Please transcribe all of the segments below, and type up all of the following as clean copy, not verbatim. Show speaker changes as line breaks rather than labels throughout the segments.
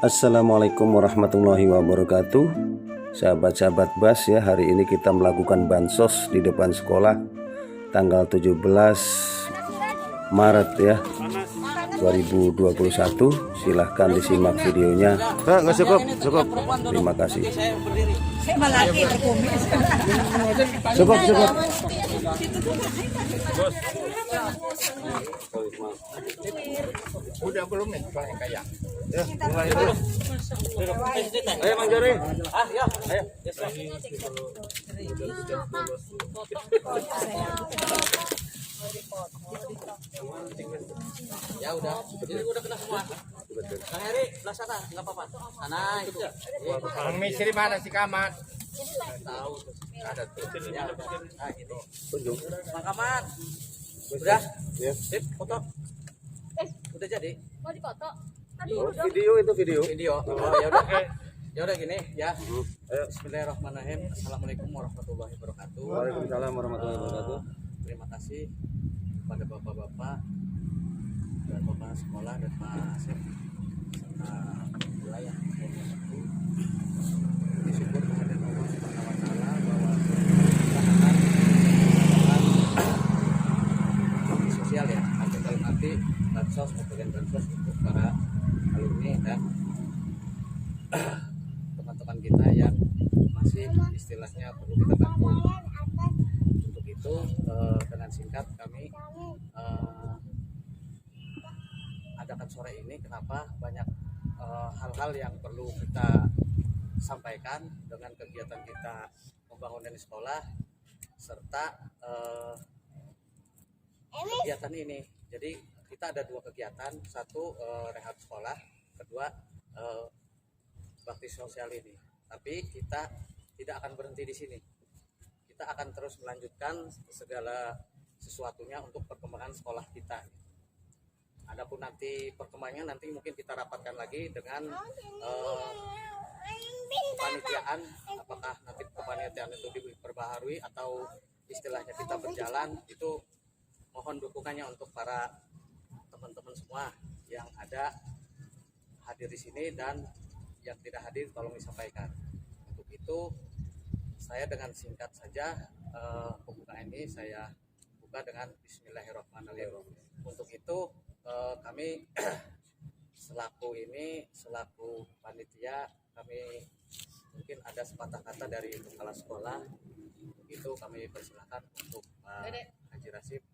Assalamualaikum warahmatullahi wabarakatuh. Sahabat-sahabat BAS ya, hari ini kita melakukan bansos di depan sekolah tanggal 17 Maret ya 2021. Silahkan disimak videonya. Nggak cukup. Terima kasih. Cukup.
Udah belum nih kalau yang kayak.
Ya, mulai dulu. Ayo Mang Jori.
Ya.
Ayo.
Ya udah. Jadi udah kena semua. Kang Heri, belah sana, enggak apa-apa. Sana itu. Bang Misri mana si Kamat? Tahu. Ada tuh. Ya, nah, gitu.
Tunjuk.
Bang Kamat. Udah?
Ya.
Sip, foto. Udah jadi?
Mau dipoto?
Oh, video itu video.
Video. Oh, ya udah. Ya udah gini ya. Bismillahirrahmanirrahim. Assalamualaikum warahmatullahi wabarakatuh.
Waalaikumsalam warahmatullahi wabarakatuh.
Terima kasih kepada bapak-bapak dan bapak sekolah dan Pak Asep serta wilayah bersyukur kepada Allah Subhanahu wa taala bahwa kita akan melakukan sosial ya, atau dalam arti bansos, pembagian bansos untuk para alumni dan teman-teman kita yang masih istilahnya perlu kita bantu. Untuk itu dengan singkat kami adakan sore ini. Kenapa banyak hal-hal yang perlu kita sampaikan dengan kegiatan kita pembangunan di sekolah serta kegiatan ini. Jadi kita ada dua kegiatan, satu rehab sekolah, kedua bakti sosial ini. Tapi kita tidak akan berhenti di sini. Kita akan terus melanjutkan segala sesuatunya untuk perkembangan sekolah kita. Adapun nanti perkembangannya nanti mungkin kita rapatkan lagi dengan kepanitiaan, apakah nanti kepanitiaan itu diperbaharui atau istilahnya kita berjalan. Itu mohon dukungannya untuk para teman-teman semua yang ada hadir di sini dan yang tidak hadir tolong disampaikan. Untuk itu saya dengan singkat saja pembukaan ini saya buka dengan Bismillahirrahmanirrahim. Untuk itu kami selaku panitia, kami mungkin ada sepatah kata dari kepala sekolah. Untuk itu kami persilakan untuk Pak Haji Rasib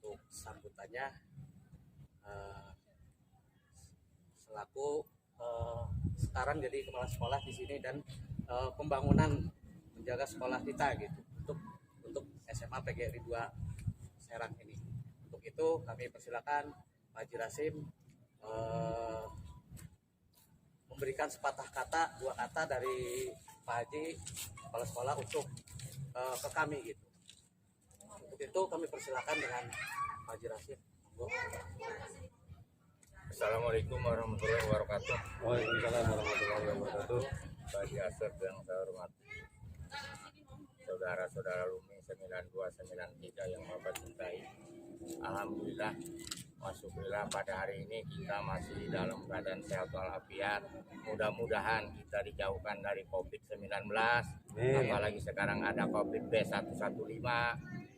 untuk sambutannya selaku sekarang jadi kepala sekolah di sini dan pembangunan menjaga sekolah kita gitu untuk SMA PGRI 2 Serang ini. Untuk itu kami persilakan Pak Haji Rasim memberikan sepatah kata, dua kata dari Pak Haji kepala sekolah untuk ke kami gitu. Untuk itu kami persilakan dengan Pak Haji Rasim.
Assalamualaikum warahmatullahi wabarakatuh.
Waalaikumsalam warahmatullahi wabarakatuh.
Bagi Asep yang saya hormati, saudara-saudara alumni 9293 yang Bapak cintai. Alhamdulillah, masyukurillah pada hari ini kita masih dalam keadaan sehat walafiat. Mudah-mudahan kita dijauhkan dari COVID-19. Apalagi sekarang ada COVID B115,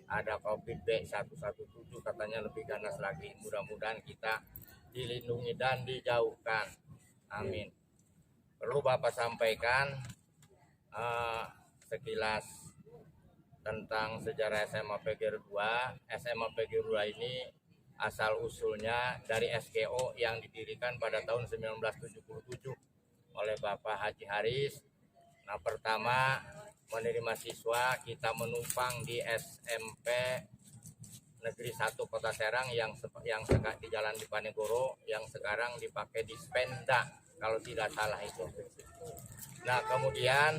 ada COVID B117, katanya lebih ganas lagi. Mudah-mudahan kita dilindungi dan dijauhkan. Amin. Perlu Bapak sampaikan sekilas tentang sejarah SMA PGRI 2. SMA PGRI 2 ini asal usulnya dari SGO yang didirikan pada tahun 1977 oleh Bapak Haji Haris. Nah, pertama menerima siswa, kita menumpang di SMP Negeri 1 Kota Serang yang di Jalan Dipanegoro, yang sekarang dipakai di Spenda kalau tidak salah itu. Nah, kemudian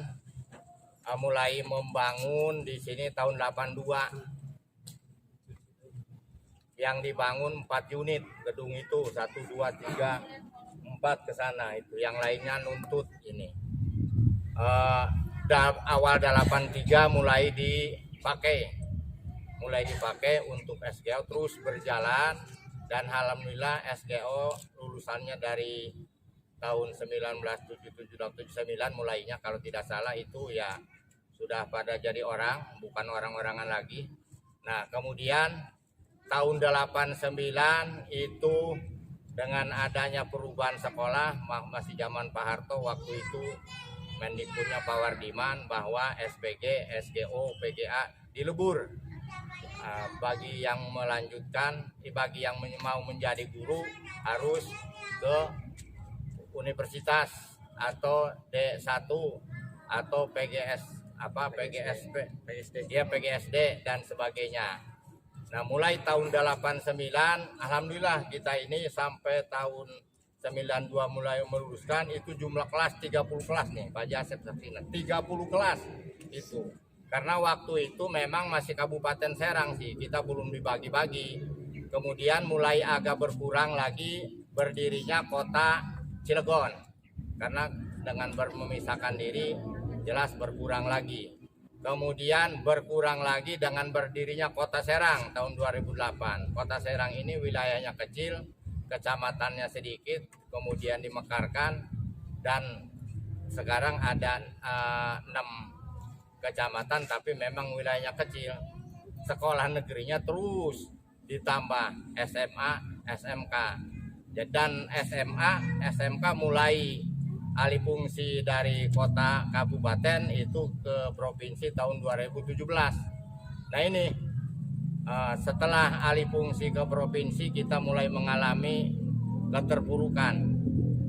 mulai membangun di sini tahun 82. Yang dibangun 4 unit gedung itu, 1, 2, 3, 4 ke sana itu. Yang lainnya nuntut ini. Awal 83 mulai dipakai untuk SGO, terus berjalan dan alhamdulillah SGO lulusannya dari tahun 1977 atau 79 mulainya kalau tidak salah itu ya sudah pada jadi orang, bukan orang-orangan lagi. Nah, kemudian tahun 89 itu dengan adanya perubahan sekolah, masih zaman Pak Harto waktu itu Mendikbudnya Pak Wardiman bahwa SPG, SGO, PGA dilebur. Bagi yang melanjutkan, bagi yang mau menjadi guru harus ke universitas atau D1 atau PGSD dan sebagainya. Nah, mulai tahun 89 alhamdulillah kita ini sampai tahun 92 mulai meluluskan itu jumlah kelas 30 kelas nih Pak Jasep Saksina. 30 kelas itu. Karena waktu itu memang masih Kabupaten Serang sih, kita belum dibagi-bagi. Kemudian mulai agak berkurang lagi berdirinya kota Cilegon. Karena dengan memisahkan diri jelas berkurang lagi. Kemudian berkurang lagi dengan berdirinya kota Serang tahun 2008. Kota Serang ini wilayahnya kecil, kecamatannya sedikit, kemudian dimekarkan dan sekarang ada 6 kecamatan tapi memang wilayahnya kecil. Sekolah negerinya terus ditambah SMA, SMK. Dan SMA, SMK mulai alih fungsi dari kota kabupaten itu ke provinsi tahun 2017. Nah ini setelah alih fungsi ke provinsi kita mulai mengalami keterpurukan.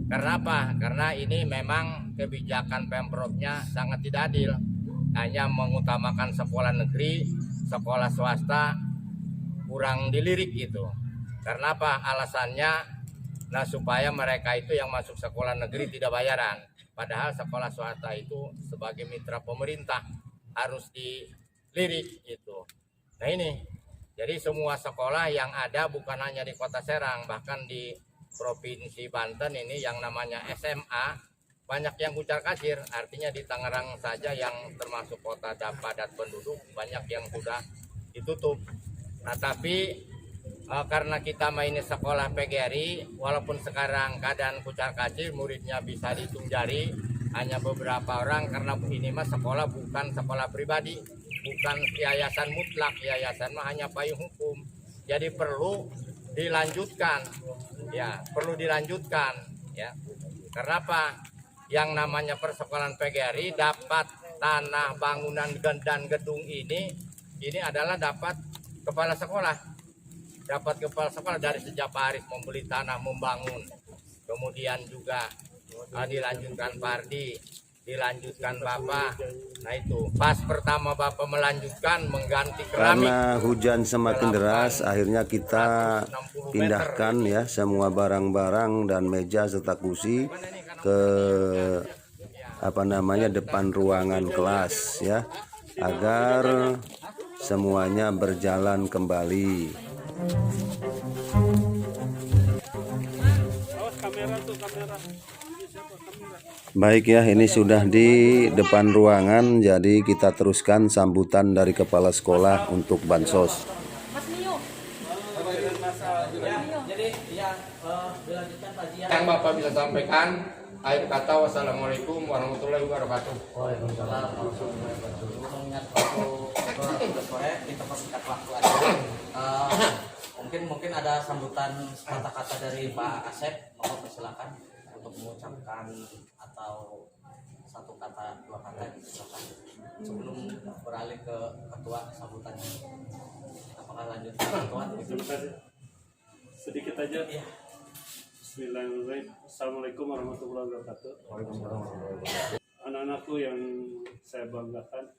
Karena apa? Karena ini memang kebijakan Pemprovnya sangat tidak adil. Hanya mengutamakan sekolah negeri, sekolah swasta kurang dilirik gitu. Karena apa? Alasannya nah supaya mereka itu yang masuk sekolah negeri tidak bayaran. Padahal sekolah swasta itu sebagai mitra pemerintah harus dilirik gitu. Nah ini, jadi semua sekolah yang ada bukan hanya di Kota Serang, bahkan di Provinsi Banten ini yang namanya SMA banyak yang ucar-kacir. Artinya di Tangerang saja yang termasuk kota padat penduduk banyak yang sudah ditutup. Nah tapi karena kita mainnya sekolah PGRI, walaupun sekarang keadaan kucar-kacir, muridnya bisa dihitung jari, hanya beberapa orang karena ini mah sekolah bukan sekolah pribadi, bukan yayasan mutlak, yayasan mah hanya payung hukum. Jadi perlu dilanjutkan, ya perlu dilanjutkan, ya. Karena apa? Yang namanya persekolahan PGRI dapat tanah bangunan dan gedung ini adalah dapat kepala sekolah. Dapat kepala sekolah dari sejak Pak Aris membeli tanah, membangun. Kemudian juga dilanjutkan Pardi, dilanjutkan Bapak. Nah itu, pas pertama Bapak melanjutkan mengganti keramik.
Karena hujan semakin deras, akhirnya kita pindahkan ya semua barang-barang dan meja serta kursi ke depan ruangan kelas ya, agar semuanya berjalan kembali. Baik ya, ini sudah di depan ruangan, jadi kita teruskan sambutan dari kepala sekolah untuk bansos.
Yang Bapak bisa sampaikan, akhir kata wassalamualaikum warahmatullahi wabarakatuh.
Waalaikumsalam warahmatullahi wabarakatuh. Mengingat waktu sore kita persingkat waktu aja. Mungkin ada sambutan kata-kata dari Pak Asep, mohon persilakan untuk mengucapkan atau satu kata, dua kata silakan sebelum beralih ke ketua sambutannya. Apakah lanjut ke ketua?
Sedikit aja.
Iya.
Bismillahirrahmanirrahim. Assalamualaikum warahmatullahi wabarakatuh. Anak-anakku yang saya banggakan,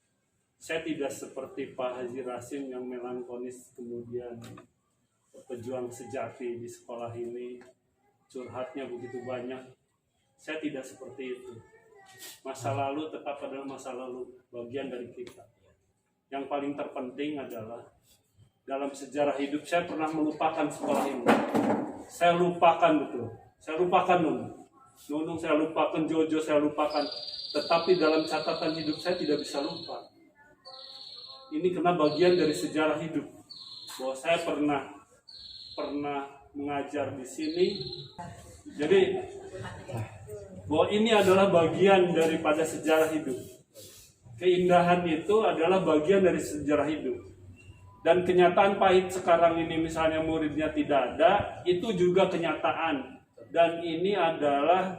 saya tidak seperti Pak Haji Rasim yang melankolis kemudian pejuang sejati di sekolah ini, curhatnya begitu banyak. Saya tidak seperti itu. Masa lalu tetap adalah masa lalu, bagian dari kita. Yang paling terpenting adalah dalam sejarah hidup saya pernah melupakan sekolah ini. Saya lupakan betul. Saya lupakan Nunung saya lupakan, Jojo saya lupakan. Tetapi dalam catatan hidup saya tidak bisa lupa. Ini karena bagian dari sejarah hidup. Bahwa saya pernah mengajar di sini. Jadi bahwa ini adalah bagian daripada sejarah hidup. Keindahan itu adalah bagian dari sejarah hidup. Dan kenyataan pahit sekarang ini misalnya muridnya tidak ada, itu juga kenyataan. Dan ini adalah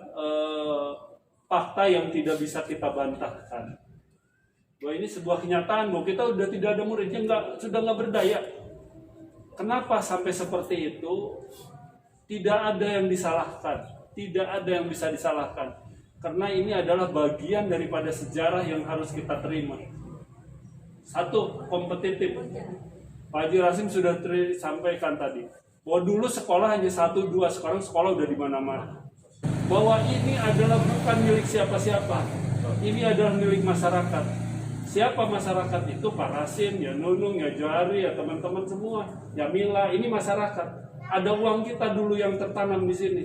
fakta yang tidak bisa kita bantahkan. Bahwa ini sebuah kenyataan bahwa kita sudah tidak ada muridnya, sudah nggak berdaya. Kenapa sampai seperti itu? Tidak ada yang disalahkan, tidak ada yang bisa disalahkan. Karena ini adalah bagian daripada sejarah yang harus kita terima. Satu, kompetitif. Pak Haji Rasim sudah sampaikan tadi bahwa dulu sekolah hanya 1-2, sekarang sekolah udah di mana-mana. Bahwa ini adalah bukan milik siapa-siapa, ini adalah milik masyarakat. Siapa masyarakat itu? Pak Rasim, ya Nunung, ya Johari, ya teman-teman semua, ya Mila. Ini masyarakat. Ada uang kita dulu yang tertanam di sini.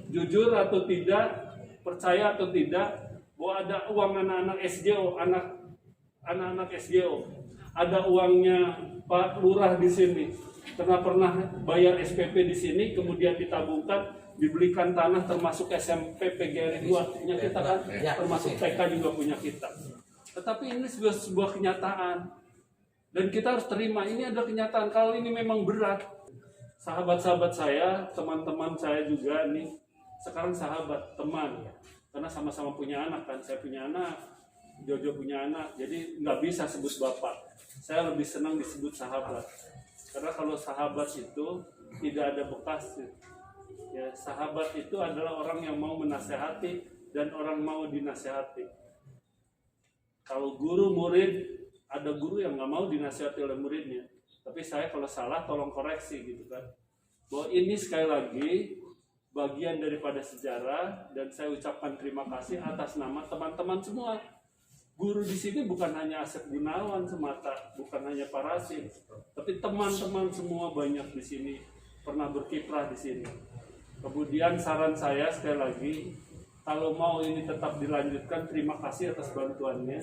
Jujur atau tidak, percaya atau tidak, bahwa ada uang anak-anak SGO, anak-anak SGO. Ada uangnya Pak Lurah di sini. Karena pernah bayar SPP di sini, kemudian ditabungkan, dibelikan tanah termasuk SMP PGRI 2 punya kita kan, termasuk TK juga punya kita. Tetapi ini sebuah kenyataan. Dan kita harus terima, ini adalah kenyataan. Kalau ini memang berat, sahabat-sahabat saya, teman-teman saya juga nih, sekarang sahabat, teman. Karena sama-sama punya anak kan, saya punya anak, Jojo punya anak, jadi nggak bisa sebut bapak. Saya lebih senang disebut sahabat. Karena kalau sahabat itu tidak ada bekas. Ya, sahabat itu adalah orang yang mau menasehati dan orang mau dinasehati. Kalau guru murid, ada guru yang nggak mau dinasehati oleh muridnya. Tapi saya kalau salah tolong koreksi gitu kan. Bahwa ini sekali lagi bagian daripada sejarah dan saya ucapkan terima kasih atas nama teman-teman semua. Guru di sini bukan hanya Asep Gunawan semata, bukan hanya Pak Rasim, tapi teman-teman semua banyak di sini pernah berkiprah di sini. Kemudian saran saya sekali lagi, kalau mau ini tetap dilanjutkan, terima kasih atas bantuannya.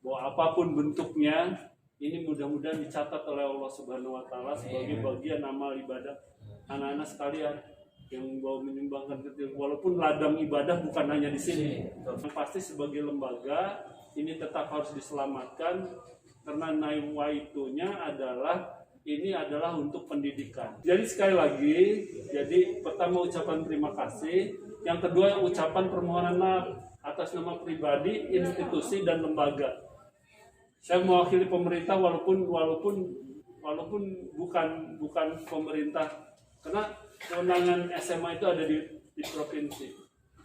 Bahwa apapun bentuknya, ini mudah-mudahan dicatat oleh Allah Subhanahu Wa Taala sebagai bagian amal ibadah anak-anak sekalian yang mau menyumbangkan kecil. Walaupun ladang ibadah bukan hanya di sini, yang pasti sebagai lembaga ini tetap harus diselamatkan karena naiwaitunya adalah ini adalah untuk pendidikan. Jadi sekali lagi, jadi pertama ucapan terima kasih, yang kedua ucapan permohonan maaf atas nama pribadi, institusi dan lembaga. Saya mewakili pemerintah walaupun bukan pemerintah, karena kewenangan SMA itu ada di provinsi.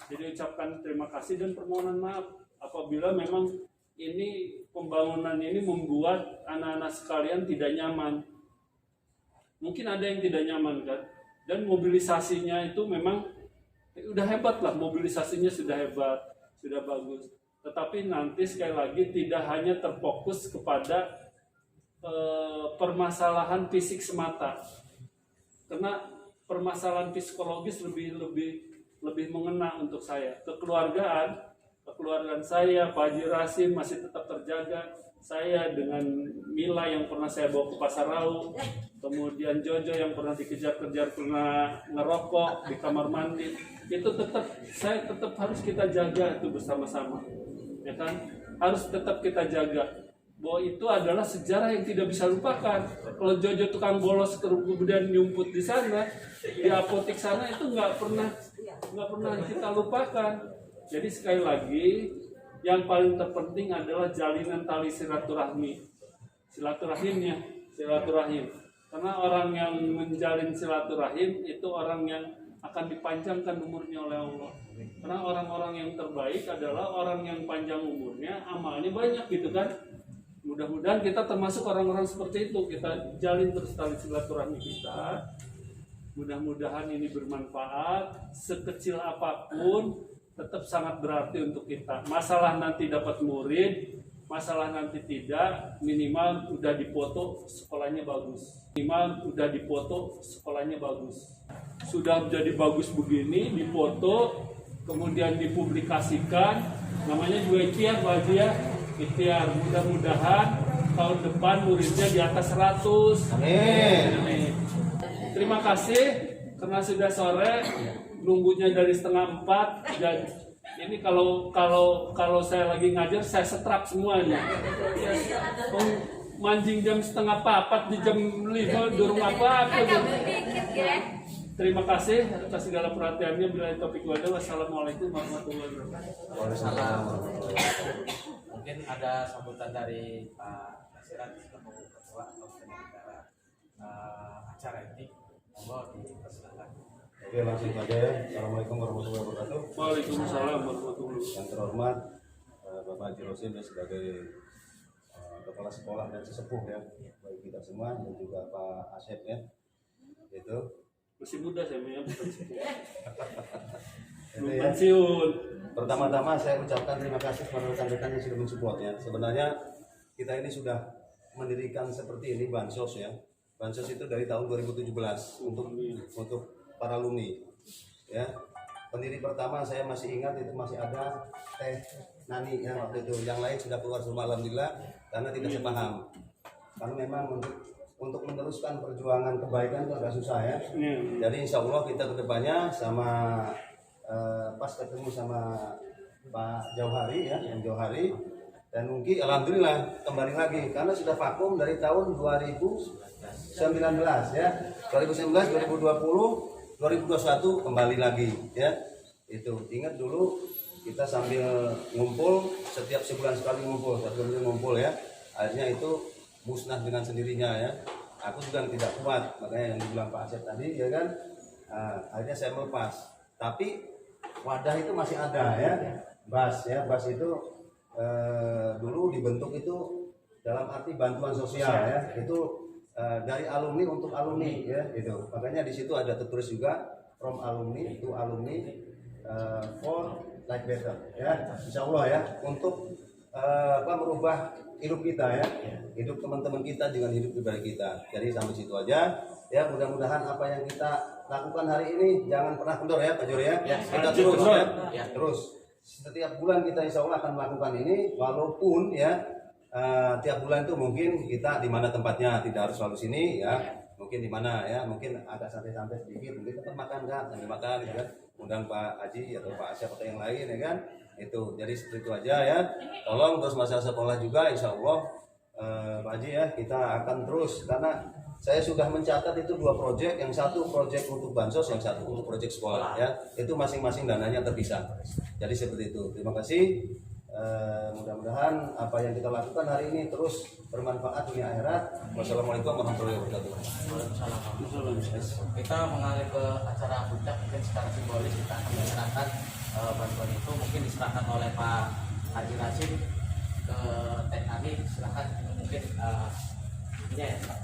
Jadi ucapkan terima kasih dan permohonan maaf apabila memang ini pembangunan ini membuat anak-anak sekalian tidak nyaman. Mungkin ada yang tidak nyaman kan, dan mobilisasinya itu memang udah hebat lah, mobilisasinya sudah hebat, sudah bagus. Tetapi nanti sekali lagi tidak hanya terfokus kepada permasalahan fisik semata, karena permasalahan psikologis lebih mengena untuk saya. Kekeluargaan saya, Pak Haji Rasim masih tetap terjaga. Saya dengan Mila yang pernah saya bawa ke Pasar Rau, kemudian Jojo yang pernah dikejar-kejar pernah ngerokok di kamar mandi, itu saya tetap harus kita jaga itu bersama-sama, ya kan? Harus tetap kita jaga bahwa itu adalah sejarah yang tidak bisa lupakan. Kalau Jojo tukang bolos kemudian nyumput di sana, di apotik sana, itu nggak pernah kita lupakan. Jadi sekali lagi, yang paling terpenting adalah jalinan tali silaturahim. Karena orang yang menjalin silaturahim itu orang yang akan dipanjangkan umurnya oleh Allah. Karena orang-orang yang terbaik adalah orang yang panjang umurnya, amalnya banyak gitu kan. Mudah-mudahan kita termasuk orang-orang seperti itu. Kita jalin terus tali silaturahmi kita. Mudah-mudahan ini bermanfaat. Sekecil apapun tetap sangat berarti untuk kita. Masalah nanti dapat murid, masalah nanti tidak, minimal udah dipoto sekolahnya bagus. Sudah menjadi bagus begini, dipoto, kemudian dipublikasikan, namanya juga ikhtiar Pak Haji ya. Ikhtiar, mudah-mudahan tahun depan muridnya di atas 100. Amin. Terima kasih karena sudah sore, nunggunya dari 3:30 Ini kalau saya lagi ngajar saya setrap semuanya. Mancing jam 3:30 di jam 5 durung apa-apa. Terima kasih atas segala perhatiannya. Bila topik wadah, wassalamualaikum warahmatullahi wabarakatuh.
Mungkin ada sambutan dari Pak Nasirat selaku ketua atau penyelenggara acara ini, monggo dipersilakan.
Oke, langsung saja ya. Assalamualaikum warahmatullahi wabarakatuh.
Waalaikumsalam warahmatullahi wabarakatuh.
Yang terhormat Bapak Haji Rosim ya, sebagai kepala sekolah dan sesepuh ya bagi kita semua, dan juga Pak Asep ya. Itu
Masih muda saya ya, bukan sepuh. Belum
ya.
pensiun.
Pertama-tama saya ucapkan terima kasih kepada rekan-rekan yang sudah mensupport ya. Sebenarnya kita ini sudah mendirikan seperti ini bansos ya. Bansos itu dari tahun 2017 untuk para alumni ya. Pendiri pertama saya masih ingat itu masih ada Teh Nani ya waktu itu. Yang lain sudah keluar semua alhamdulillah karena tidak sepaham. Karena memang untuk meneruskan perjuangan kebaikan itu agak susah ya. Jadi insya Allah kita kedepannya sama pas ketemu sama Pak Jauhari ya, yang Jauhari dan mungkin alhamdulillah kembali lagi karena sudah vakum dari tahun 2019 ya. 2019, 2020, 2021 kembali lagi ya. Itu ingat dulu kita sambil ngumpul setiap sebulan sekali ngumpul ya. Akhirnya itu musnah dengan sendirinya ya. Aku juga tidak kuat, makanya yang dibilang Pak Asep tadi ya kan. Akhirnya saya melepas. Tapi wadah itu masih ada ya. BAS ya, BAS itu dulu dibentuk itu dalam arti bantuan sosial ya. Itu dari alumni untuk alumni ya gitu. Makanya di situ ada tertulis juga from alumni to alumni for life better ya. Insya Allah ya untuk merubah hidup kita ya, hidup teman-teman kita dengan hidup pribadi kita. Jadi sampai situ aja ya. Mudah-mudahan apa yang kita lakukan hari ini jangan pernah kendor ya Pak Juri ya. Kita terus ya. Terus setiap bulan kita insya Allah akan melakukan ini, walaupun ya tiap bulan itu mungkin kita di mana tempatnya, tidak harus selalu sini ya. Mungkin di mana ya, mungkin agak santai-santai sedikit, mungkin tempat makan kan, sambil makan ya kan. Undang Pak Haji atau Pak Asep atau yang lain ya kan. Itu jadi seperti itu aja ya. Tolong terus masalah sekolah juga insya Allah Pak Haji ya, kita akan terus karena saya sudah mencatat itu 2 proyek, yang satu proyek untuk bansos, yang satu untuk proyek sekolah ya. Itu masing-masing dananya terpisah. Jadi seperti itu. Terima kasih. Mudah-mudahan apa yang kita lakukan hari ini terus bermanfaat dunia akhirat. Wassalamualaikum warahmatullahi wabarakatuh.
Kita mengalir ke acara puncak, mungkin secara simbolis kita akan menyerahkan bantuan itu mungkin diserahkan oleh Pak Haji Rasim ke Teh Nani. Silakan mungkin ini ya Pak.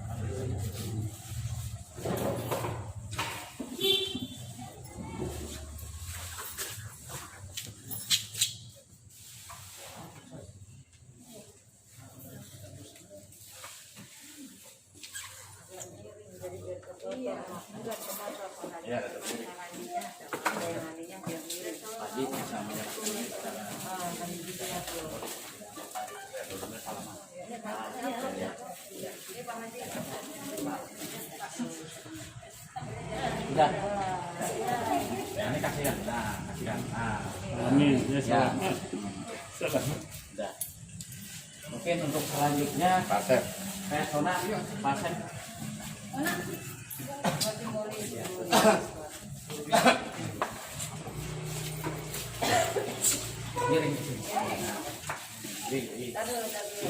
Udah. Ini kasihan. Nah, kasihan. Nah.
Amin. Ya,
Udah. Mungkin untuk selanjutnya
Pasep.
kayak Sona, Pasep. Giring.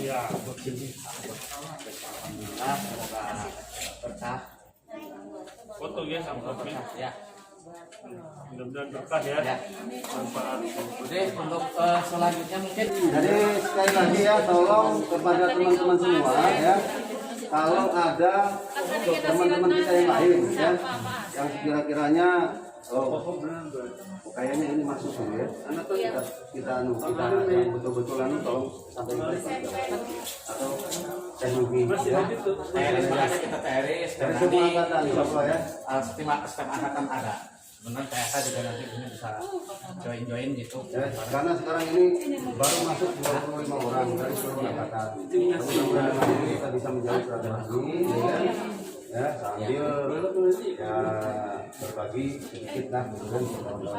ya.
Alhamdulillah, semoga berkah.
Foto ya sama
Ya.
mudah-mudahan berkah ya.
Ya.
Manfaat.
Oke, untuk selanjutnya mungkin
Jadi sekali lagi ya, tolong kepada teman-teman semua ya, kalau ada teman-teman kita yang lain ya, yang sekira-kiranya kayaknya ini masuk ya, karena tuh kita yang betul-betul tolong sampaikan atau saya mungkin ya.
kita TRI,
Dari semua angkatan insya Allah ya.
setiap angkatan ada. Benar TSA juga nanti ini bisa join gitu.
Ya, karena sekarang ini baru masuk 25 orang dari seluruh angkatan. Mudah-mudahan nanti kita bisa menjadi silaturahmi ya, sambil ya berbagi sedikit lah gitu kan.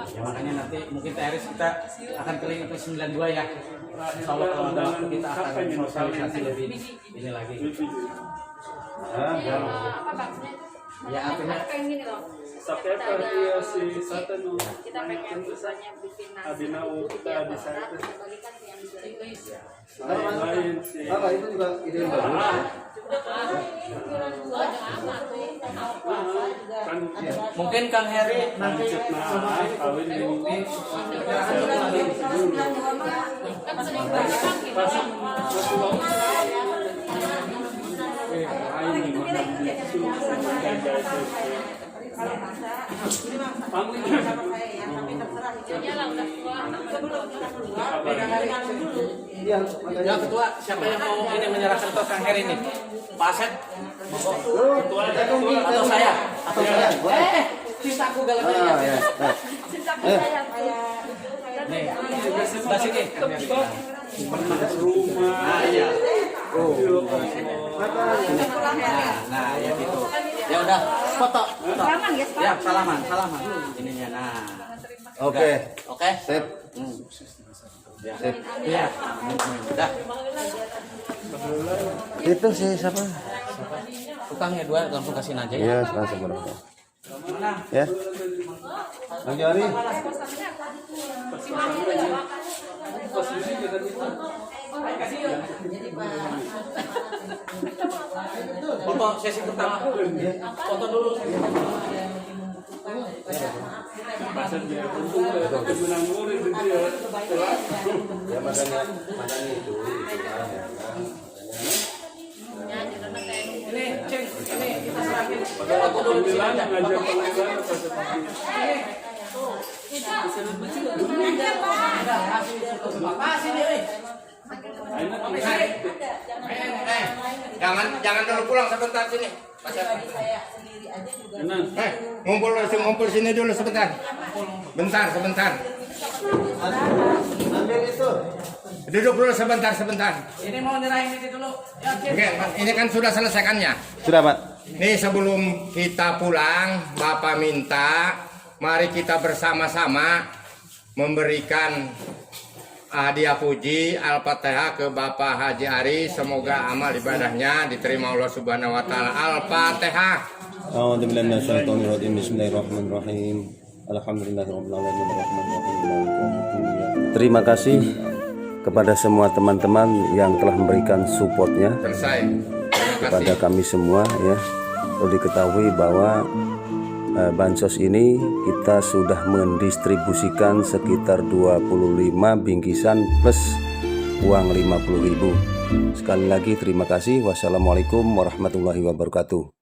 Ya, makanya nanti mungkin TRS kita akan keliling ke 92 ya. Insya Allah kalau ada waktu kita akan sosialisasi lebih ini lagi. Ya artinya
Sakit dia si satu
kita pengen misalnya bikin nasi
Adinau kita di sana
Nah,
lain si
Bapak itu juga ide yang bagus.
kan
mungkin Kang Heri nanti
nah kawin ini
Iya,
ya ketua siapa yang mau ini menyerahkan ke Kang Heri ini? Pak Asep? Atau saya? Atau saya? Cintaku galangannya.
ya.
Nih, sebelah sini. Kang Heri.
pernah rumah
Nah, iya.
Allah.
Nah, ya gitu. Ya udah, foto.
Salaman ya,
Ya, salaman. Ininya, nah.
Oke.
Oke?
Sip.
Sip. Iya. Udah.
Itu sih siapa?
Tukangnya dua langsung kasihin aja ya.
Iya, langsung berapa. Ya. Bang Jari.
Foto sesi pertama. Foto dulu.
Bahasa dia untung menang murid dia
Ya makanya itu kan ya.
Ini, Cing, ini kita serahin. Foto dulu di sini aja.
ngajak pengadilan
Makasih nih.
Jangan dulu pulang sebentar sini. Ngumpul sini dulu sebentar. Sebentar.
Ambil itu.
Duduk dulu sebentar.
Ini mau nyerahin ini dulu. Ya, Cing.
Oke, ini kan sudah selesaikannya.
Sudah, Pak.
Nih sebelum kita pulang, Bapak minta mari kita bersama-sama memberikan hadiah puji Al-Fatihah ke Bapak Haji Ari. Semoga amal ibadahnya diterima Allah Subhanahu wa taala. Al-Fatihah.
A'udzubillahi minasyaitonirrajim. Bismillahirrahmanirrahim. Alhamdulillahirabbil alamin arrahmanirrahim maliki yaumiddin. Terima kasih kepada semua teman-teman yang telah memberikan supportnya
Selesai. Terima
kepada
kasih.
kami semua ya. Perlu diketahui bahwa bansos ini kita sudah mendistribusikan sekitar 25 bingkisan plus uang 50.000. Sekali lagi terima kasih. Wassalamualaikum warahmatullahi wabarakatuh.